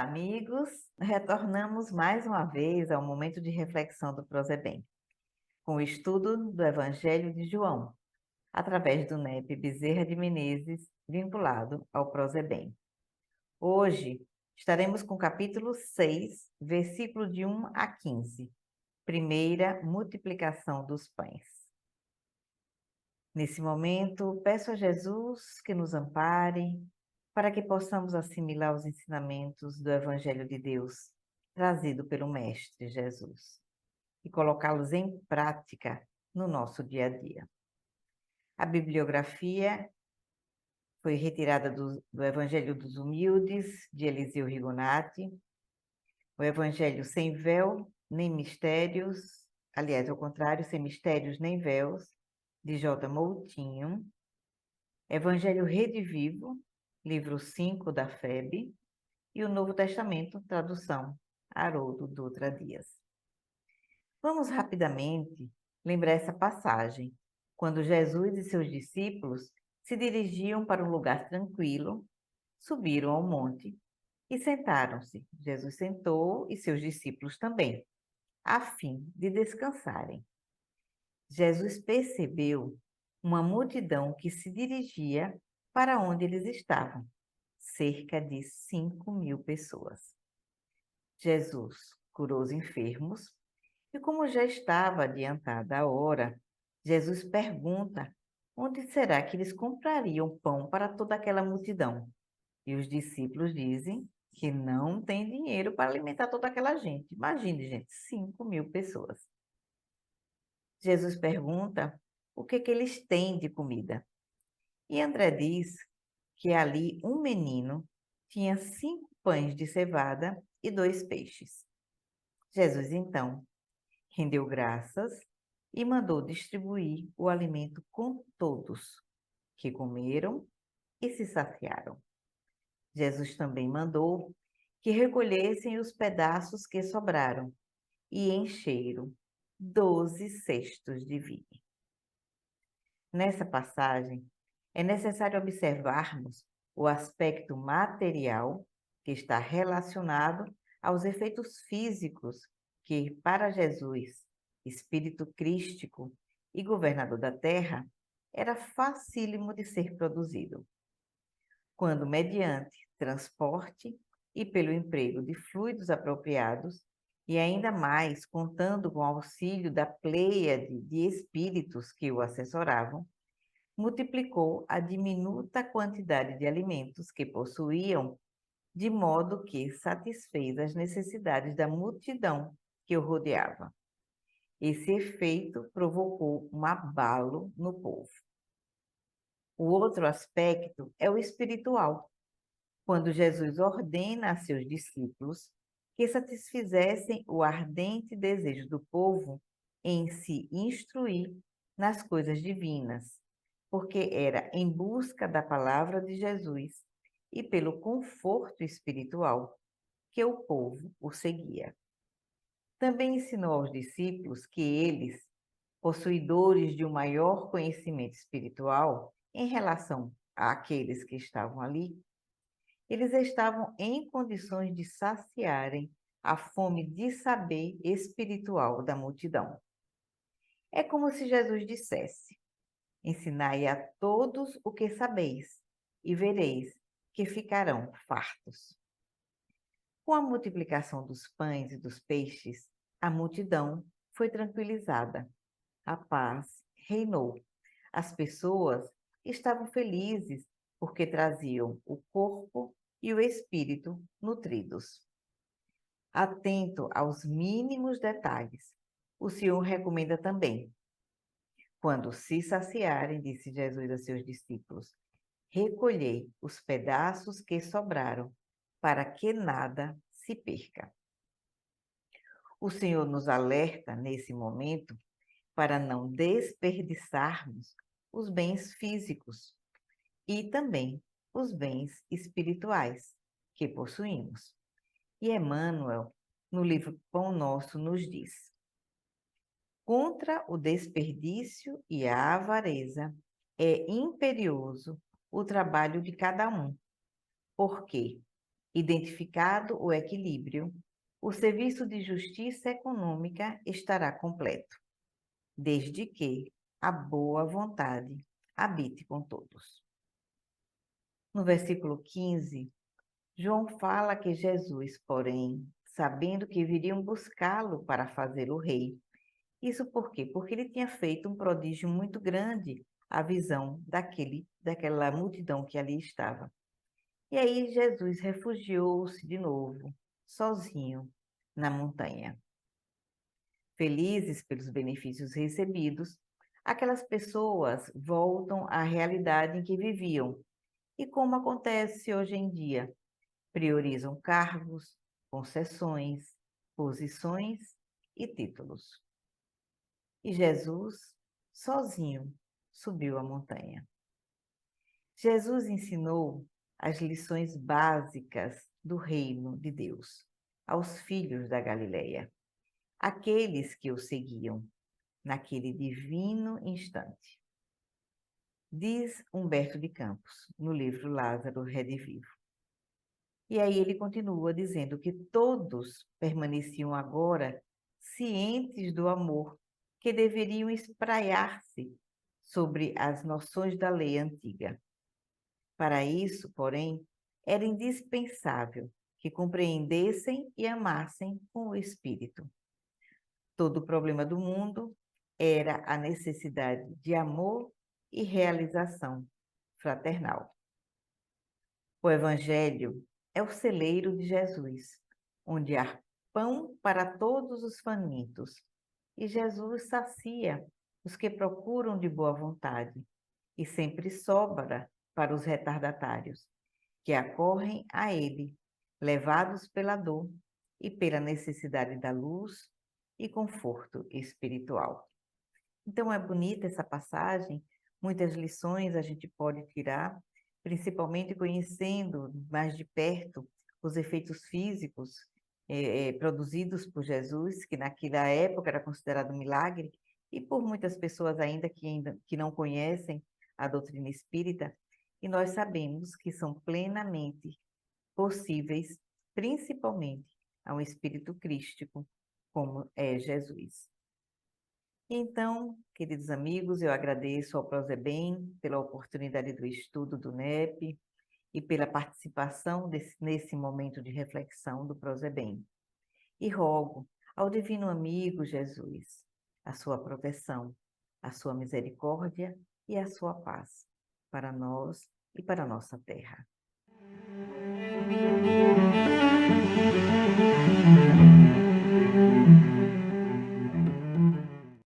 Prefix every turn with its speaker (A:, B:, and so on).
A: amigos! Retornamos mais uma vez ao momento de reflexão do Prosebem, com o estudo do Evangelho de João, através do NEP Bezerra de Menezes, vinculado ao Prosebem. Hoje estaremos com o capítulo 6, versículo de 1 a 15, primeira multiplicação dos pães. Nesse momento, peço a Jesus que nos ampare, para que possamos assimilar os ensinamentos do Evangelho de Deus, trazido pelo Mestre Jesus, e colocá-los em prática no nosso dia a dia. A bibliografia foi retirada do Evangelho dos Humildes, de Eliseu Rigonati, o Evangelho sem véu nem mistérios, aliás, ao contrário, sem mistérios nem véus, de J. Moutinho, Evangelho Rede Vivo, livro 5 da FEB, e o Novo Testamento, tradução Haroldo Dutra Dias. Vamos rapidamente lembrar essa passagem, quando Jesus e seus discípulos se dirigiam para um lugar tranquilo, subiram ao monte e sentaram-se. Jesus sentou e seus discípulos também, a fim de descansarem. Jesus percebeu uma multidão que se dirigia para onde eles estavam, cerca de 5.000 pessoas. Jesus curou os enfermos e, como já estava adiantada a hora, Jesus pergunta onde será que eles comprariam pão para toda aquela multidão. E os discípulos dizem que não tem dinheiro para alimentar toda aquela gente. Imagine, gente, 5.000 pessoas. Jesus pergunta o que eles têm de comida. E André diz que ali um menino tinha 5 pães de cevada e 2 peixes. Jesus, então, rendeu graças e mandou distribuir o alimento com todos, que comeram e se saciaram. Jesus também mandou que recolhessem os pedaços que sobraram e encheram 12 cestos de vinho. Nessa passagem, é necessário observarmos o aspecto material que está relacionado aos efeitos físicos que, para Jesus, Espírito Crístico e governador da terra, era facílimo de ser produzido. Quando, mediante transporte e pelo emprego de fluidos apropriados, e ainda mais contando com o auxílio da pleiade de espíritos que o assessoravam, multiplicou a diminuta quantidade de alimentos que possuíam, de modo que satisfez as necessidades da multidão que o rodeava. Esse efeito provocou um abalo no povo. O outro aspecto é o espiritual, quando Jesus ordena a seus discípulos que satisfizessem o ardente desejo do povo em se instruir nas coisas divinas, porque era em busca da palavra de Jesus e pelo conforto espiritual que o povo o seguia. Também ensinou aos discípulos que eles, possuidores de um maior conhecimento espiritual em relação àqueles que estavam ali, eles estavam em condições de saciarem a fome de saber espiritual da multidão. É como se Jesus dissesse: ensinai a todos o que sabeis, e vereis que ficarão fartos. Com a multiplicação dos pães e dos peixes, a multidão foi tranquilizada. A paz reinou. As pessoas estavam felizes porque traziam o corpo e o espírito nutridos. Atento aos mínimos detalhes, o Senhor recomenda também: quando se saciarem, disse Jesus a seus discípulos, recolhei os pedaços que sobraram, para que nada se perca. O Senhor nos alerta nesse momento para não desperdiçarmos os bens físicos e também os bens espirituais que possuímos. E Emmanuel, no livro Pão Nosso, nos diz: contra o desperdício e a avareza é imperioso o trabalho de cada um, porque Identificado o equilíbrio, o serviço de justiça econômica estará completo, desde que a boa vontade habite com todos. No versículo 15, João fala que Jesus, porém, sabendo que viriam buscá-lo para fazê-lo rei. Isso por quê? Porque ele tinha feito um prodígio muito grande à visão daquela multidão que ali estava. E aí Jesus refugiou-se de novo, sozinho, na montanha. Felizes pelos benefícios recebidos, aquelas pessoas voltam à realidade em que viviam. E como acontece hoje em dia, priorizam cargos, concessões, posições e títulos. E Jesus, sozinho, subiu a montanha. Jesus ensinou as lições básicas do reino de Deus aos filhos da Galileia, aqueles que o seguiam naquele divino instante. Diz Humberto de Campos, no livro Lázaro Redivivo. E aí ele continua dizendo que todos permaneciam agora cientes do amor que deveriam espraiar-se sobre as noções da lei antiga. Para isso, porém, era indispensável que compreendessem e amassem com o Espírito. Todo o problema do mundo era a necessidade de amor e realização fraternal. O Evangelho é o celeiro de Jesus, onde há pão para todos os famintos, e Jesus sacia os que procuram de boa vontade, e sempre sobra para os retardatários, que acorrem a ele, levados pela dor e pela necessidade da luz e conforto espiritual. Então é bonita essa passagem, muitas lições a gente pode tirar, principalmente conhecendo mais de perto os efeitos físicos produzidos por Jesus, que naquela época era considerado um milagre, e por muitas pessoas ainda que não conhecem a doutrina espírita, e nós sabemos que são plenamente possíveis, principalmente a um espírito crístico, como é Jesus. Então, queridos amigos, eu agradeço ao Prozebem pela oportunidade do estudo do NEP e pela participação nesse momento de reflexão do Prozebem. E rogo ao Divino Amigo Jesus a sua proteção, a sua misericórdia e a sua paz para nós e para a nossa terra.